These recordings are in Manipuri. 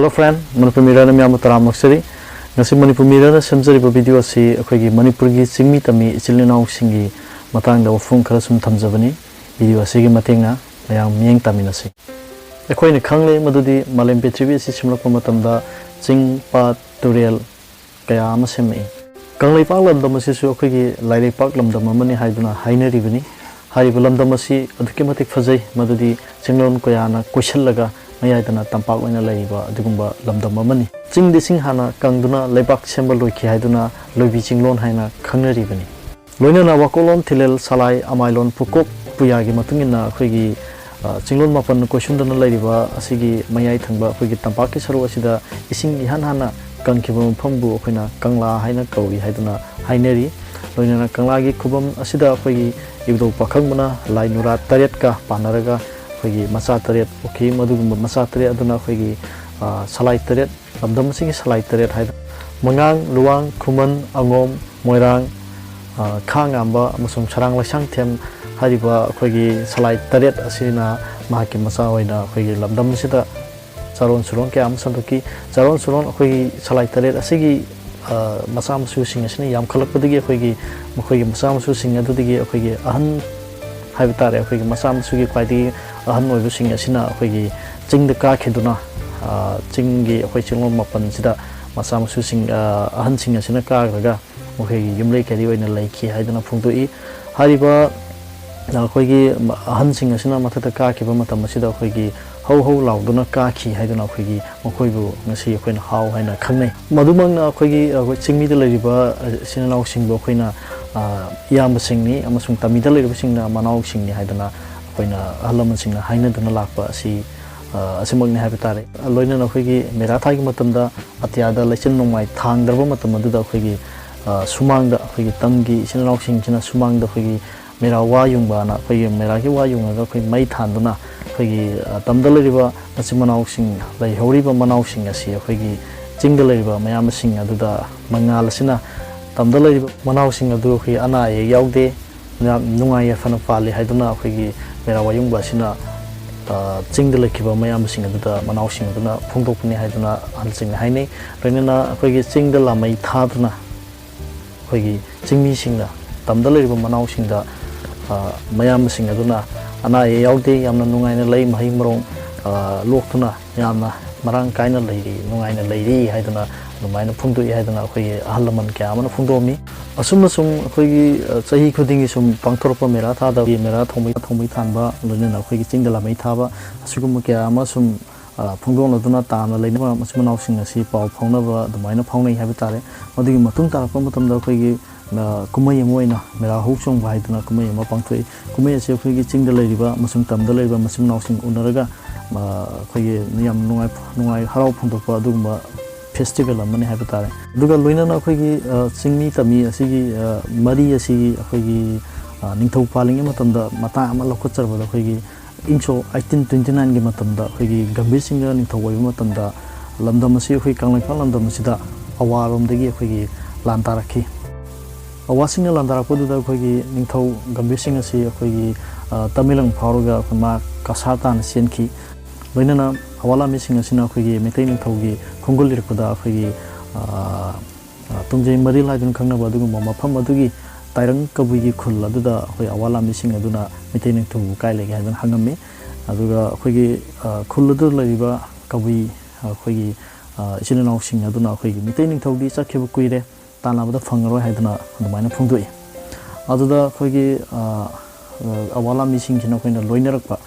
Hello friend, Manipur Mirror na miyam taram maksari. Ngasi Manipur Mirror na samjari ba video si akhoi gi Manipur gi CHINGMEE TAMMEE ICHIL INAO singi matang da wafung khala sum thamjabani. Video si gi mateng na mayang miyeng tamina si. Akhoi ni khangle madudi malem petribi si simlak matam da ching pa tutorial kaya ama semai. Kanglei pak lam dam si su akhoi gi lairei pak lam dam amani haiduna hainari bani. Hari lam dam si aduki matik fajai madudi chinglon ko yana question laga mayadana tampak oina laiba adugumba lamdam amani ching dising hana kangduna lebak sembal loiki haiduna loibi chinglon haina khangnari bani loina na wakolon thilel salai amailon pukop puyagi matungina khoigi chinglon mapan question dana laiba asigi mayai thangba khoigi tampak ki saru asida ising ihan hana kangkiba phambu khoina kangla haina kawi haiduna haineri loina na kangla gi khubam asida khoigi ibdo pakhangmana lainura taret ka panaraga khoigi macha taret okay madugumba macha taret aduna khoigi salai taret lamdam singi salai taret haida mangang luwang khuman angom moirang khangamba amasung sarang laisang them hariba khoigi salai taret asina mahaki macha oina khoigi lamdam sida charon suron ke am sanduki charon suron khoigi salai taret asigi macha masu sing asina yam khalakpadigi khoigi mokhoigi macha masu sing adudigi khoigi ahan haibitare khoigi macha masu gi kwaidi ahan oi busing asina khoigi chingda ka khiduna chinggi khoi chinglom mapan sida masa masu sing ahan sing asina ka raga khoigi yumlei kari oina laiki haidana phungtoi hariba khoigi ahan sing asina mathata ka khiba matam asida khoigi hau lauduna ka khi haidana khoigi mokhoibu ngasi khoina hau haina khangnai madumang na khoigi chingmi da leriba sinanau singbo khoina iyam singni amasung tamida leriba singna manau singni haidana khoina ahlam singna haina dana lakpa si asimagni habitare loina na khoigi merathai gi matamda atyada lechin nongmai thang darba matam aduda khoigi sumangda khoigi tamgi sinanau singchina sumangda khoigi mera wa yungba na khoigi mera gi wa yunga khoi mai thanduna khoigi tamda leriba asimanau sing lai horiba manau sing asi khoigi chingda leriba mayam sing aduda mangal sina tamda leriba manau sing adu khi ana ye yaude nungai fana pali haiduna khoigi mera wa yungba sina chingda lekiba mayam sing aduda manau sing aduna phungdokpani haiduna halsing hainei renena khoigi chingda lamai thaduna khoigi chingmi singna tamda leriba manau singda mayam sing aduna ana ye yaude yamna nungaina lei mahi marong loktuna yamna marang kaina leiri nungaina leiri haiduna numaina phungdoi haiduna khoigi ahalaman kya amana phungdomi asum sum khoigi chahi khudingi sum pangthorpa mera thada mera thomai thanba loina khoigi chingda lamai thaba asugum kya ama sum phungdong laduna tana leina masmanau sing asi pau phaunaba dumaina phaunai habitare madigi matung tarapa matamda khoigi kumai moina mera houchong baiduna kumai ma pangthoi kumai ase khoigi chingda leiriba masum tamda leiriba masmanau sing unaraga khoigi niyam nungai harau phungdokpa adugumba festival amani habitare duga loina na khoigi CHINGMEE TAMMEE asigi mari asigi khoigi ningthau palingi matamda mata ama lokocharba khoigi incho 1829 gi matamda khoigi gambir singha ningthau oi matamda lamdam asi khoi kanglaipa lamdam sida awarom dagi khoigi lantarakhi awasingna lantarakpoduda khoigi ningthau gambir singha si khoigi tamilang phauruga khama kasatan sienki loinana awala mising asina khoigi metai ningthaugi khongol lirpada khoigi tungjai mari laidun khangnaba adugumba mafam adugi tairang kabuigi khul aduda khoi awala mising aduna metai ningthau kai lege hadan hangame aduga khoigi khul adu laiba kabui khoigi isinanau sing aduna khoigi metai ningthaugi chakhibu kuire tanabada phangaroi haiduna adumaina phungdoi aduda khoigi awala mising jina khoina loinarakpa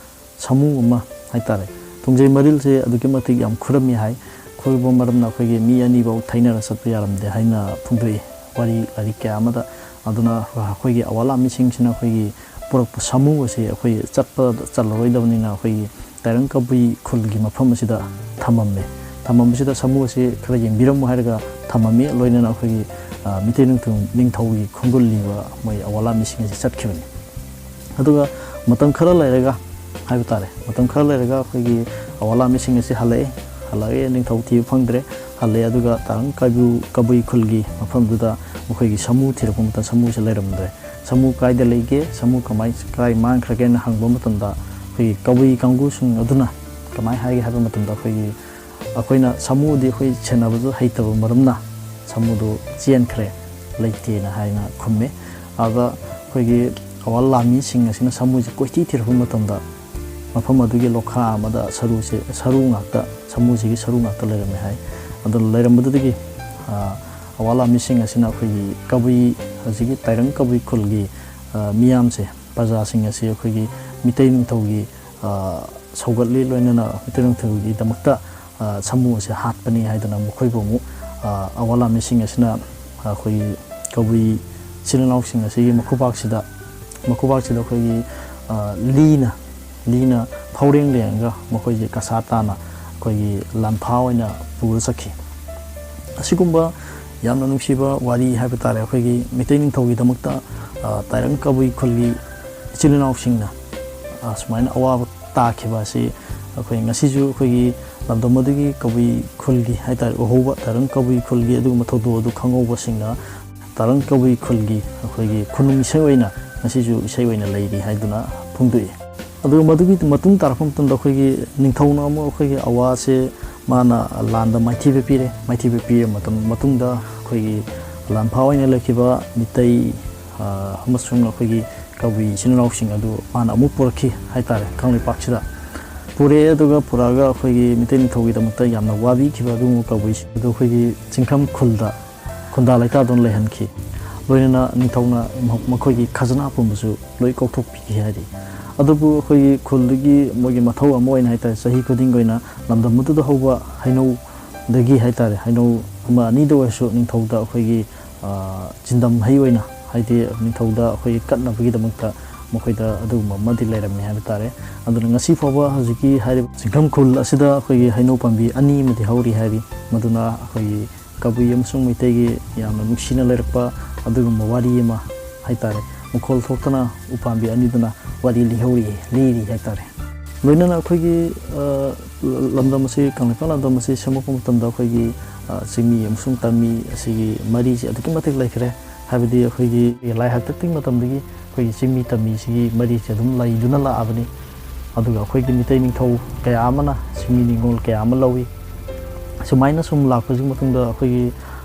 samu uma haitare tungjai maril se aduki matik yam khurami hai khoibo maramna khoigi mi ani bau thainara satpa yaramde haina phungdoi wari lari kya amada aduna khoigi awala mising china khoigi purak samu ase khoi chatpa chalroi dabnina khoigi tairang kabui khulgi mafam asida thamam sida samu ase khara yengbiram hairaga thamami loinana khoigi mitei ningthaugi khongolliba moi awala mising ase chatkibani aduga matam khara lairaga haibitare matam khara lairaga khoigi awala mising ase halai ningthau thi phangdre halai aduga tarang kabui khulgi mafam duda mokhoigi samu thirapum ta samu se lairamdre samu kaida leige samu kamai kai mang khragen hangba matamda khoigi kabui kangu sung aduna kamai haigi haba matamda khoigi ꯑꯩꯈꯣꯏꯅ ꯁꯥꯃꯨꯗꯤ ꯑꯩꯈꯣꯏ ꯁꯦꯟꯅꯕꯁꯨ ꯍꯩꯇꯕ ꯃꯔꯝꯅ ꯁꯥꯃꯨꯗꯨ ꯆꯦꯟꯈ꯭ꯔꯦ ꯂꯩꯇꯦꯅ ꯍꯥꯏꯅ ꯈꯨꯝꯃꯦ ꯑꯗ ꯑꯩꯈꯣꯏꯒꯤ ꯑꯋꯥꯜ ꯂꯥꯟꯃꯤꯁꯤꯡ ꯑꯁꯤꯅ ꯁꯥꯃꯨꯁꯦ ꯀꯣꯏꯊꯤ ꯊꯤꯔꯛꯄ ꯃꯇꯝꯗ ꯃꯐꯝ ꯑꯗꯨꯒꯤ ꯂꯣꯈꯥ ꯑꯃꯗ ꯁꯔꯨ ꯉꯥꯛꯇ ꯁꯥꯃꯨꯁꯤꯒꯤ ꯁꯔꯨ ꯉꯥꯛꯇ ꯂꯩꯔꯝꯃꯦ ꯍꯥꯏ ꯑꯗꯨꯅ ꯂꯩꯔꯝꯕꯗꯨꯗꯒꯤ ꯑꯋꯥꯜ ꯂꯥꯟꯃꯤꯁꯤꯡ ꯑꯁꯤꯅ ꯑꯩꯈꯣꯏꯒꯤ ꯀꯕꯨꯏ ꯍꯧꯖꯤꯛꯀꯤ ꯇꯥꯏꯔꯪ ꯀꯕꯨꯏ ꯈꯨꯜꯒꯤ ꯃꯤꯌꯥꯝꯁꯦ ꯄ꯭ꯔꯖꯥꯁꯤꯡ ꯑꯁꯤ ꯑꯩꯈꯣꯏꯒꯤ ꯃꯤꯇꯩ ꯅꯤꯡꯊꯧꯒꯤ ꯁꯧꯒꯠꯂꯤ ꯂꯣꯏꯅꯅ ꯃꯤꯇꯩ ꯅꯤꯡꯊꯧꯒꯤꯗꯃꯛꯇ ꯁꯥꯃꯨ ꯑꯁꯤ ꯍꯥꯠꯄꯅꯤ ꯍꯥꯏꯗꯨꯅ ꯃꯈꯣꯏꯕꯨ ꯑꯃꯨꯛ ꯑꯋꯥꯜ ꯂꯥꯟꯃꯤꯁꯤꯡ ꯑꯁꯤꯅ ꯑꯩꯈꯣꯏꯒꯤ ꯀꯕꯨꯏ ꯏꯆꯤꯜ ꯏꯅꯥꯎꯁꯤꯡ ꯑꯁꯤꯒꯤ ꯃꯈꯨꯄꯥꯛꯁꯤꯗ ꯑꯩꯈꯣꯏꯒꯤ ꯂꯤꯅ ꯐꯧꯔꯦꯡ ꯂꯦꯡꯉꯒ ꯃꯈꯣꯏꯁꯦ ꯀꯁꯥ ꯇꯥꯅ ꯑꯩꯈꯣꯏꯒꯤ ꯂꯥꯟꯐꯥ ꯑꯣꯏꯅ ꯄꯨꯔ ꯆꯠꯈꯤ ꯑꯁꯤꯒꯨꯝꯕ ꯌꯥꯝꯅ ꯅꯨꯡꯁꯤꯕ ꯋꯥꯔꯤ ꯍꯥꯏꯕ ꯇꯥꯔꯦ ꯑꯩꯈꯣꯏꯒꯤ ꯃꯤꯇꯩ ꯅꯤꯡꯊꯧꯒꯤꯗꯃꯛꯇ ꯇꯥꯏꯔꯪ ꯀꯕꯨꯏ ꯈꯨꯜꯒꯤ ꯏꯆꯤꯜ ꯏꯅꯥꯎꯁꯤꯡꯅ ꯁꯨꯃꯥꯏꯅ ꯑꯋꯥꯕ ꯇꯥꯈꯤꯕ ꯑꯁꯤ ꯑꯩꯈꯣꯏ ꯉꯁꯤꯁꯨ ꯑꯩꯈꯣꯏꯒꯤ ꯂꯝꯗꯝ ꯑꯗꯨꯒꯤ ꯀꯕꯨꯏ ꯈꯨꯜꯒꯤ ꯍꯥꯏꯇꯥꯔꯦ ꯎꯍꯧꯕ ꯇꯥꯏꯔꯪ ꯀꯕꯨꯏ ꯈꯨꯜꯒꯤ ꯑꯗꯨꯒꯨꯝꯕ ꯊꯧꯗꯣꯛ ꯑꯗꯨ ꯈꯪꯍꯧꯕꯁꯤꯡꯅ ꯇꯥꯏꯔꯪ ꯀꯕꯨꯏ ꯈꯨꯜꯒꯤ ꯑꯩꯈꯣꯏꯒꯤ ꯈꯨꯅꯨꯡ ꯏꯁꯩ ꯑꯣꯏꯅ ꯉꯁꯤꯁꯨ ꯏꯁꯩ ꯑꯣꯏꯅ ꯂꯩꯔꯤ ꯍꯥꯏꯗꯨꯅ ꯐꯣꯡꯗꯣꯛꯏ ꯑꯗꯨꯒ ꯃꯗꯨꯒꯤ ꯃꯇꯨꯡ ꯇꯥꯔꯛꯄ ꯃꯇꯝꯗ ꯑꯩꯈꯣꯏꯒꯤ ꯅꯤꯡꯊꯧꯅ ꯑꯃꯨꯛ ꯑꯩꯈꯣꯏꯒꯤ ꯑꯋꯥꯁꯦ ꯃꯥꯅ ꯂꯥꯟꯗ ꯃꯥꯏꯊꯤꯕ ꯄꯤꯔ ꯃꯇꯨꯡꯗ ꯑꯩꯈꯣꯏꯒꯤ ꯂꯥꯟꯐꯥ ꯑꯣꯏꯅ ꯂꯩꯈꯤꯕ ꯃꯤꯇꯩ ꯑꯃꯁꯨꯡ ꯑꯩꯈꯣꯏꯒꯤ ꯀꯕꯨꯏ ꯏꯆꯤꯜ ꯏꯅꯥꯎꯁꯤꯡ ꯑꯗꯨ ꯃꯥꯅ ꯑꯃꯨꯛ ꯄꯨꯔꯛꯈꯤ ꯍꯥꯏꯇꯥꯔꯦ ꯀꯪꯂꯩꯄꯥꯛꯁꯤꯗ ꯄꯨꯔꯛꯑꯦ ꯑꯗꯨꯒ ꯄꯨꯔꯛꯑꯒ ꯑꯩꯈꯣꯏꯒꯤ ꯃꯤꯇꯩ ꯅꯤꯡꯊꯧꯒꯤꯗꯃꯛꯇ ꯌꯥꯝꯅ ꯋꯥꯕꯤꯈꯤꯕ ꯑꯗꯨꯒꯨꯝꯕ ꯀꯕꯨꯏꯁꯤꯡ ꯑꯗꯨ ꯑꯩꯈꯣꯏꯒꯤ ꯆꯤꯡꯈꯝ ꯈꯨꯟꯗꯥ ꯂꯩꯇꯥꯗꯨꯅ ꯂꯩꯍꯟꯈꯤ ꯂꯣꯏꯅꯅ ꯅꯤꯡꯊꯧꯅ ꯃꯈꯣꯏꯒꯤ ꯈꯖꯅꯥ ꯄꯨꯝꯕꯁꯨ ꯂꯣꯏ ꯀꯧꯊꯣꯛꯄꯤꯈꯤ ꯍꯥꯏꯔꯤ ꯑꯗꯨꯕꯨ ꯑꯩꯈꯣꯏꯒꯤ ꯈꯨꯜꯗꯨꯒꯤ ꯃꯣꯏꯒꯤ ꯃꯊꯧ ꯑꯃ ꯑꯣꯏꯅ ꯍꯥꯏꯇꯥꯔꯦ ꯆꯍꯤ ꯈꯨꯗꯤꯡꯒꯤ ꯑꯣꯏꯅ ꯂꯝꯗꯝ ꯑꯗꯨꯗ ꯍꯧꯕ ꯍꯩꯅꯧꯗꯒꯤ ꯍꯥꯏꯇꯥꯔꯦ ꯍꯩꯅꯧ ꯑꯃ ꯑꯅꯤꯗ ꯑꯣꯏꯔꯁꯨ ꯅꯤꯡꯊꯧꯗ ꯑꯩꯈꯣꯏꯒꯤ ꯆꯤꯟꯗꯝ ꯍꯩ ꯑꯣꯏꯅ ꯍꯥꯏꯗꯤ ꯅꯤꯡꯊꯧꯗ ꯑꯩꯈꯣꯏꯒꯤ ꯀꯠꯅꯕꯒꯤꯗꯃꯛꯇ ꯃꯈꯣꯏꯗ ꯑꯗꯨꯒꯨꯝꯕ ꯑꯃꯗꯤ ꯂꯩꯔꯝꯃꯤ ꯍꯥꯏꯕ ꯇꯥꯔꯦ ꯑꯗꯨꯅ ꯉꯁꯤ ꯐꯥꯎꯕ ꯍꯧꯖꯤꯛꯀꯤ ꯍꯥꯏꯔꯤꯕ ꯆꯤꯡꯈꯝ ꯈꯨꯜ ꯑꯁꯤꯗ ꯑꯩꯈꯣꯏꯒꯤ ꯍꯩꯅꯧ ꯄꯥꯝꯕꯤ ꯑꯅꯤ ꯑꯃꯗꯤ ꯍꯧꯔꯤ ꯍꯥꯏꯔꯤ ꯃꯗꯨꯅ ꯑꯩꯈꯣꯏꯒꯤ ꯀꯕꯨꯏ ꯑꯃꯁꯨꯡ ꯃꯩꯇꯩꯒꯤ ꯌꯥꯝꯅ ꯅꯨꯡꯁꯤꯅ ꯂꯩꯔꯛꯄ ꯑꯗꯨꯒꯨꯝꯕ ꯋꯥꯔꯤ ꯑꯃ ꯍꯥꯏꯇꯥꯔꯦ ꯃꯈꯣꯜ ꯊꯣꯛꯇꯅ ꯎꯄꯥꯝꯕꯤ ꯑꯅꯤꯗꯨꯅ ꯋꯥꯔꯤ ꯂꯤꯔꯤ ꯍꯥꯏꯇꯥꯔꯦ ꯂꯣꯏꯅꯅ ꯑꯩꯈꯣꯏꯒꯤ ꯂꯝꯗꯝ ꯑꯁꯤ ꯀꯪꯂꯩꯄꯥꯛ ꯂꯝꯗꯝ ꯑꯁꯤ ꯁꯦꯝꯃꯛꯄ ꯃꯇꯝꯗ ꯑꯩꯈꯣꯏꯒꯤ ꯆꯤꯡꯃꯤ ꯑꯃꯁꯨꯡ ꯇꯝꯃꯤ ꯑꯁꯤꯒꯤ ꯃꯔꯤꯁꯤ ꯑꯗꯨꯛꯀꯤ ꯃꯇꯤꯛ ꯂꯩꯈ꯭ꯔꯦ ꯍꯥꯏꯕꯗꯤ ꯑꯩꯈꯣꯏꯒꯤ ꯂꯥꯏ ꯍꯥꯛꯇꯛꯀꯤ ꯃꯇꯝꯗꯒꯤ ꯑꯩꯈꯣꯏꯒꯤ ꯆꯤꯡꯃꯤ ꯇꯝꯃꯤꯁꯤꯒꯤ ꯃꯔꯤꯁꯤ ꯑꯗꯨꯝ ꯂꯩꯗꯨꯅ ꯂꯥꯛꯑꯕꯅꯤ ꯑꯗꯨꯒ ꯑꯩꯈꯣꯏꯒꯤ ꯃꯤꯇꯩ ꯅꯤꯡꯊꯧ ꯀꯌꯥ ꯑꯃꯅ ꯆꯤꯡꯃꯤ ꯅꯤꯡꯉꯣꯜ ꯀꯌꯥ ꯑꯃ ꯂꯧꯏ ꯁꯨꯃꯥꯏꯅ ꯁꯨꯝ ꯂꯥꯛꯄꯁꯤꯒꯤ ꯃꯇꯨꯡꯗ ꯑꯩꯈꯣꯏꯒꯤ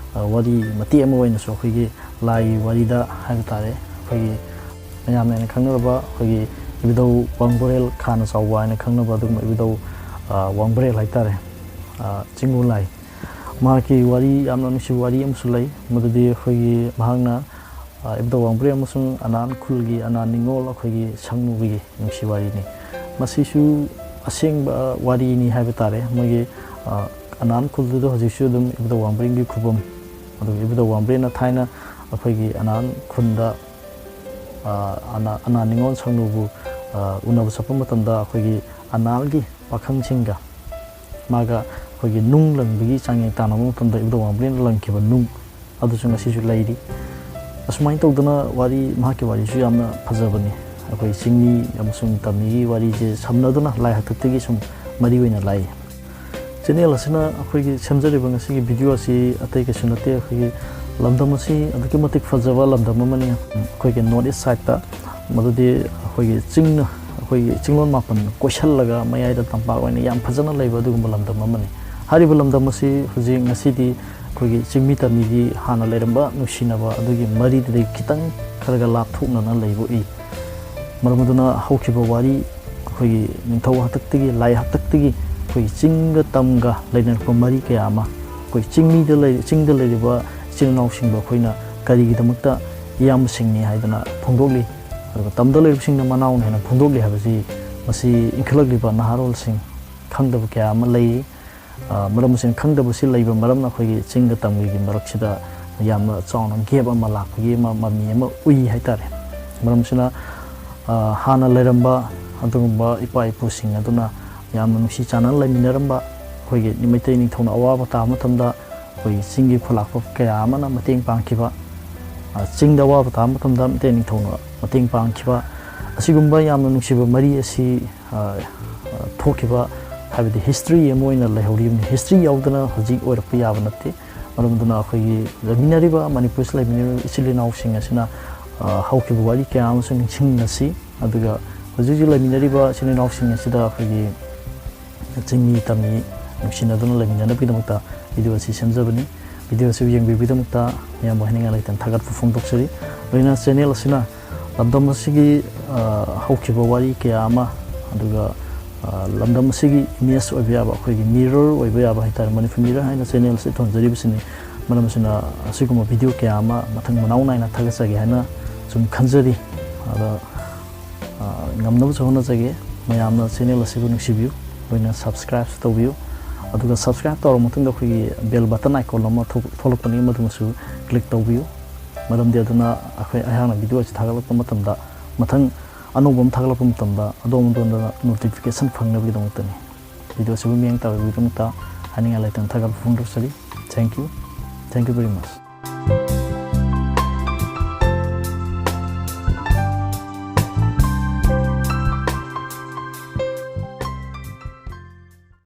ꯋꯥꯔꯤ ꯃꯇꯦꯛ ꯑꯃ ꯑꯣꯏꯅꯁꯨ ꯑꯩꯈꯣꯏꯒꯤ ꯂꯥꯏꯒꯤ ꯋꯥꯔꯤꯗ ꯍꯥꯏꯕ ꯇꯥꯔꯦ ꯑꯩꯈꯣꯏꯒꯤ ꯃꯌꯥꯝꯅ ꯍꯦꯟꯅ ꯈꯪꯅꯔꯕ ꯑꯩꯈꯣꯏꯒꯤ ꯏꯕꯨꯙꯧ ꯋꯥꯡꯕ꯭ꯔꯦꯜ ꯈꯥꯅ ꯆꯥꯎꯕ ꯍꯥꯏꯅ ꯈꯪꯅꯕ ꯑꯗꯨꯒꯨꯝꯕ ꯏꯕꯨꯙꯧ ꯋꯥꯡꯕ꯭ꯔꯦꯜ ꯍꯥꯏꯇꯥꯔꯦ ꯆꯤꯡꯒꯨ ꯂꯥꯏ ꯃꯍꯥꯛꯀꯤ ꯋꯥꯔꯤ ꯌꯥꯝꯅ ꯅꯨꯡꯁꯤꯕ ꯋꯥꯔꯤ ꯑꯃꯁꯨ ꯂꯩ ꯃꯗꯨꯗꯤ ꯑꯩꯈꯣꯏꯒꯤ ꯃꯍꯥꯛꯅ ꯏꯕꯨꯙꯧ ꯋꯥꯡꯕ꯭ꯔꯦꯜ ꯑꯃꯁꯨꯡ ꯑꯅꯥꯟ ꯈꯨꯜꯒꯤ ꯑꯅꯥꯟ ꯅꯤꯡꯉꯣꯜ ꯑꯩꯈꯣꯏꯒꯤ ꯁꯪꯅꯨꯒꯤ ꯅꯨꯡꯁꯤ ꯋꯥꯔꯤꯅꯤ ꯃꯁꯤꯁꯨ ꯑꯁꯦꯡꯕ ꯋꯥꯔꯤꯅꯤ ꯍꯥꯏꯕ ꯇꯥꯔꯦ ꯃꯣꯏꯒꯤ ꯑꯅꯥꯟ ꯈꯨꯜꯗꯨꯗ ꯍꯧꯖꯤꯛꯁꯨ ꯑꯗꯨꯝ ꯏꯕꯨꯙꯧ ꯋꯥꯡꯕ꯭ꯔꯦꯜꯒꯤ ꯈꯨꯕꯝ ꯑꯗꯨꯒ ꯏꯕꯨꯙꯧ ꯋꯥꯡꯕ꯭ꯔꯦꯜꯅ ꯊꯥꯏꯅ ꯑꯩꯈꯣꯏꯒꯤ ꯑꯅꯥꯟ ꯈꯨꯟꯗ ꯑꯅꯥꯟ ꯅꯤꯡꯉꯣꯜ ꯁꯪꯅꯨꯕꯨ ꯎꯅꯕ ꯆꯠꯄ ꯃꯇꯝꯗ ꯑꯩꯈꯣꯏꯒꯤ ꯑꯅꯥꯜꯒꯤ ꯄꯥꯈꯪꯁꯤꯡꯒ ꯃꯥꯒ ꯑꯩꯈꯣꯏꯒꯤ ꯅꯨꯡ ꯂꯪꯕꯒꯤ ꯆꯥꯡꯌꯦꯡ ꯇꯥꯟꯅꯕ ꯃꯇꯝꯗ ꯏꯕꯨꯙꯧ ꯋꯥꯡꯕ꯭ꯔꯦꯜꯅ ꯂꯪꯈꯤꯕ ꯅꯨꯡ ꯑꯗꯨꯁꯨ ꯉꯁꯤꯁꯨ ꯂꯩꯔꯤ ꯑꯁꯨꯃꯥꯏꯅ ꯇꯧꯗꯅ ꯃꯍꯥꯛꯀꯤ ꯋꯥꯔꯤꯁꯨ ꯌꯥꯝꯅ ꯐꯖꯕꯅꯤ ꯑꯩꯈꯣꯏ ꯆꯤꯡꯃꯤ ꯑꯃꯁꯨꯡ ꯇꯝꯃꯤꯒꯤ ꯋꯥꯔꯤꯁꯦ ꯁꯝꯅꯗꯨꯅ ꯂꯥꯏ ꯍꯥꯛꯇꯛꯇꯒꯤ ꯁꯨꯝ ꯃꯔꯤ ꯑꯣꯏꯅ ꯂꯥꯛꯏ ꯆꯦꯅꯦꯜ ꯑꯁꯤꯅ ꯑꯩꯈꯣꯏꯒꯤ ꯁꯦꯝꯖꯔꯤꯕ ꯉꯁꯤꯒꯤ ꯚꯤꯗꯤꯑꯣ ꯑꯁꯤ ꯑꯇꯩ ꯀꯩꯁꯨ ꯅꯠꯇꯦ ꯑꯩꯈꯣꯏꯒꯤ ꯂꯝꯗꯝ ꯑꯁꯤ ꯑꯗꯨꯛꯀꯤ ꯃꯇꯤꯛ ꯐꯖꯕ ꯂꯝꯗꯝ ꯑꯃꯅꯤ ꯑꯩꯈꯣꯏꯒꯤ ꯅꯣꯔꯠ ꯏꯁ ꯁꯥꯏꯗꯇ ꯃꯗꯨꯗꯤ ꯑꯩꯈꯣꯏꯒꯤ ꯑꯩꯈꯣꯏꯒꯤ ꯆꯤꯡꯂꯣꯟ ꯃꯥꯄꯟ ꯀꯣꯏꯁꯜꯂꯒ ꯃꯌꯥꯏꯗ ꯇꯝꯄꯥꯛ ꯑꯣꯏꯅ ꯌꯥꯝ ꯐꯖꯅ ꯂꯩꯕ ꯑꯗꯨꯒꯨꯝꯕ ꯂꯝꯗꯝ ꯑꯃꯅꯤ ꯍꯥꯏꯔꯤꯕ ꯂꯝꯗꯝ ꯑꯁꯤ ꯍꯧꯖꯤꯛ ꯉꯁꯤꯗꯤ ꯑꯩꯈꯣꯏꯒꯤ ꯆꯤꯡꯃꯤ ꯇꯝꯃꯤꯒꯤ ꯍꯥꯟꯅ ꯂꯩꯔꯝꯕ ꯅꯨꯡꯁꯤꯅꯕ ꯑꯗꯨꯒꯤ ꯃꯔꯤꯗꯨꯗꯒꯤ ꯈꯤꯇꯪ ꯈꯔꯒ ꯂꯥꯞꯊꯣꯛꯅꯅ ꯂꯩꯕ ꯎꯏ ꯃꯔꯝ ꯑꯗꯨꯅ ꯍꯧꯈꯤꯕ ꯋꯥꯔꯤ ꯑꯩꯈꯣꯏꯒꯤ ꯅꯤꯡꯊꯧ ꯍꯥꯛꯇꯛꯇꯒꯤ ꯂꯥꯏ ꯍꯥꯛꯇꯛꯇꯒꯤ ꯑꯩꯈꯣꯏꯒꯤ ꯆꯤꯡꯒ ꯇꯝꯒ ꯂꯩꯅꯔꯛꯄ ꯃꯔꯤ ꯀꯌꯥ ꯑꯃ ꯑꯩꯈꯣꯏ ꯆꯤꯡꯗ ꯂꯩꯔꯤꯕ ꯏꯆꯤꯜ ꯏꯅꯥꯎꯁꯤꯡꯕꯨ ꯑꯩꯈꯣꯏꯅ ꯀꯔꯤꯒꯤꯗꯃꯛꯇ ꯏꯌꯥꯝꯕꯁꯤꯡꯅꯤ ꯍꯥꯏꯗꯅ ꯐꯣꯡꯗꯣꯛꯂꯤ ꯑꯗꯨꯒ ꯇꯝꯗ ꯂꯩꯔꯤꯕꯁꯤꯡꯅ ꯃꯅꯥꯎꯅ ꯍꯦꯟꯅ ꯐꯣꯡꯗꯣꯛꯂꯤ ꯍꯥꯏꯕꯁꯤ ꯃꯁꯤ ꯏꯟꯈꯠꯂꯛꯂꯤꯕ ꯅꯍꯥꯔꯣꯜꯁꯤꯡ ꯈꯪꯗꯕ ꯀꯌా ꯑꯃ ꯂꯩꯔꯤ ꯃꯔꯝ ꯑꯁꯤꯅ ꯈꯪꯗꯕꯁꯤ ꯂꯩꯕ ꯃꯔꯝꯅ ꯑꯩꯈꯣꯏꯒꯤ ꯆꯤꯡꯒ ꯇꯝꯒꯤ ꯃꯔꯛꯁꯤꯗ ꯌꯥꯝꯅ ꯆꯥꯎꯅ ꯒꯦꯞ ꯑꯃ ꯂꯥꯛꯄꯒꯤ ꯃꯃꯤ ꯑꯃ ꯎꯏ ꯍꯥꯏꯇꯥꯔꯦ ꯃꯔꯝ ꯑꯁꯤꯅ ꯍꯥꯟꯅ ꯂꯩꯔꯝꯕ ꯑꯗꯨꯒꯨꯝꯕ ꯏꯄꯥ ꯏꯄꯨꯁꯤꯡ ꯑꯗꯨꯅ ꯌꯥꯝꯅ ꯅꯨꯡꯁꯤ ꯆꯥꯟꯅꯅ ꯂꯩꯃꯤꯟꯅꯔꯝꯕ ꯑꯩꯈꯣꯏꯒꯤ ꯃꯩꯇꯩ ꯅꯤꯡꯊꯧꯅ ꯑꯋꯥꯕ ꯇꯥꯕ ꯃꯇꯝꯗ ꯑꯩꯈꯣꯏꯒꯤ ꯆꯤꯡꯒꯤ ꯈꯨꯂꯥꯛꯄ ꯀꯌꯥ ꯑꯃꯅ ꯃꯇꯦꯡ ꯄꯥꯡꯈꯤꯕ ꯆꯤꯡꯗ ꯑꯋꯥꯕ ꯇꯥꯕ ꯃꯇꯝꯗ ꯃꯩꯇꯩ ꯅꯤꯡꯊꯧꯅ ꯃꯇꯦꯡ ꯄꯥꯡꯈꯤꯕ ꯑꯁꯤꯒꯨꯝꯕ ꯌꯥꯝꯅ ꯅꯨꯡꯁꯤꯕ ꯃꯔꯤ ꯑꯁꯤ ꯊꯣꯛꯈꯤꯕ ꯍꯥꯏꯕꯗꯤ ꯍꯤꯁꯇ꯭ꯔꯤ ꯑꯃ ꯑꯣꯏꯅ ꯂꯩꯍꯧꯔꯤꯕꯅꯤ ꯍꯤꯁꯇ꯭ரி ꯌꯥꯎꯗꯅ ꯍꯧꯖꯤꯛ ꯑꯣꯏꯔꯛꯄ ꯌꯥꯕ ꯅꯠꯇꯦ ꯃꯔꯝ ꯑꯗꯨꯅ ꯑꯩꯈꯣꯏꯒꯤ ꯂꯩꯃꯤꯟꯅꯔꯤꯕ ꯃꯅꯤꯄꯨꯔꯁꯤꯗ ꯂꯩꯃꯤꯟꯅꯔꯤꯕ ꯏꯆꯤꯜ ꯏꯅꯥꯎꯁꯤꯡ ꯑꯁꯤꯅ ꯍꯧꯈꯤꯕ ꯋꯥꯔꯤ ꯀꯌꯥ ꯑꯃꯁꯨ ꯅꯤꯡꯁꯤꯡꯅꯁꯤ ꯑꯗꯨꯒ ꯍꯧꯖꯤꯛ ꯂꯩꯃꯤꯟꯅꯔꯤꯕ ꯏꯆꯤꯜ ꯏꯅꯥꯎꯁꯤꯡ ꯑꯁꯤꯗ ꯑꯩꯈꯣꯏꯒꯤ ꯆꯤꯡꯃꯤ ꯇꯝꯃꯤ ꯅꯨꯡꯁꯤꯅꯗꯨꯅ ꯂꯩꯃꯤꯟꯅꯅꯕꯒꯤꯗꯃꯛꯇ ꯚꯤꯗꯤꯑꯣ ꯑꯁꯤ ꯁꯦꯝꯖꯕꯅꯤ ꯚꯤꯗꯤꯑꯣ ꯑꯁꯤ ꯌꯦꯡꯕꯤꯕꯒꯤꯗꯃꯛꯇ ꯃꯌꯥꯝꯕꯨ ꯍꯥꯏꯅꯤꯡꯉꯥꯏ ꯂꯩꯇꯅ ꯊꯥꯒꯠꯄ ꯐꯣꯡꯗꯣꯛꯆꯔꯤ ꯂꯣꯏꯅ ꯆꯦꯅꯦꯜ ꯑꯁꯤꯅ ꯂꯝꯗꯝ ꯑꯁꯤꯒꯤ ꯍꯧꯈꯤꯕ ꯋꯥꯔꯤ ꯀꯌꯥ ꯑꯃ ꯑꯗꯨꯒ ꯂꯝꯗꯝ ꯑꯁꯤꯒꯤ ꯏꯃꯦꯖ ꯑꯣꯏꯕ ꯌꯥꯕ ꯑꯩꯈꯣꯏꯒꯤ ꯃꯤꯔꯔ ꯑꯣꯏꯕ ꯌꯥꯕ ꯍꯥꯏꯇꯥꯔꯦ ꯃꯅꯤꯄꯨꯔ ꯃꯤꯔꯔ ꯍꯥꯏꯅ ꯆꯦꯅꯦꯜ ꯑꯁꯤ ꯊꯣꯟꯖꯔꯤꯕꯁꯤꯅꯤ ꯃꯔꯝ ꯑꯁꯤꯅ ꯑꯁꯤꯒꯨꯝꯕ ꯚꯤꯗꯤꯑꯣ ꯀꯌꯥ ꯑꯃ ꯃꯊꯪ ꯃꯅꯥꯎ ꯅꯥꯏꯅ ꯊꯥꯒꯠꯆꯒꯦ ꯍꯥꯏꯅ ꯁꯨꯝ ꯈꯟꯖꯔꯤ ꯑꯗ ꯉꯝꯅꯕꯁꯨ ꯍꯣꯠꯅꯖꯒꯦ ꯃꯌꯥꯝꯅ ꯆꯦꯅꯦꯜ ꯑꯁꯤꯕꯨ ꯅꯨꯡꯁꯤꯕꯤꯌꯨ ꯂꯣꯏꯅ ꯁꯕꯁꯀ꯭ꯔꯥꯏꯕ ꯇꯧꯕꯤꯌꯨ ꯑꯗꯨꯒ ꯁꯕꯁꯀ꯭ꯔꯥꯏꯕ ꯇꯧꯔꯕ ꯃꯇꯨꯡꯗ ꯑꯩꯈꯣꯏꯒꯤ ꯕꯦꯜ ꯕꯇꯟ ꯑꯥꯏꯀꯣꯟ ꯑꯃ ꯊꯣꯛꯂꯛꯄꯅꯤ ꯃꯗꯨꯃꯁꯨ ꯀ꯭ꯂꯤꯛ ꯇꯧꯕꯤꯌꯨ ꯃꯔꯝꯗꯤ ꯑꯗꯨꯅ ꯑꯩꯍꯥꯛꯅ ꯚꯤꯗꯤꯑꯣ ꯑꯁꯤ ꯊꯥꯒꯠꯂꯛꯄ ꯃꯇꯝꯗ ꯃꯊꯪ ꯑꯅꯧꯕ ꯑꯃ ꯊꯥꯒꯠꯂꯛꯄ ꯃꯇꯝꯗ ꯑꯗꯣꯝꯗ ꯅꯣꯇꯤꯐꯤꯀꯦꯁꯟ ꯐꯪꯅꯕꯒꯤꯗꯃꯛꯇꯅꯤ ꯚꯤꯗꯤꯑꯣ ꯑꯁꯤꯕꯨ ꯃꯤꯠꯌꯦꯡ ꯇꯥꯕꯤꯕꯒꯤꯗꯃꯛꯇ ꯍꯥꯏꯅꯤꯡꯉꯥꯏ ꯂꯩꯇꯅ ꯊꯥꯒꯠꯄ ꯐꯣꯡꯗꯣꯛꯆꯔꯤ ꯊꯦꯡꯛ ꯌꯨ ꯚꯦꯔꯤ ꯃꯆ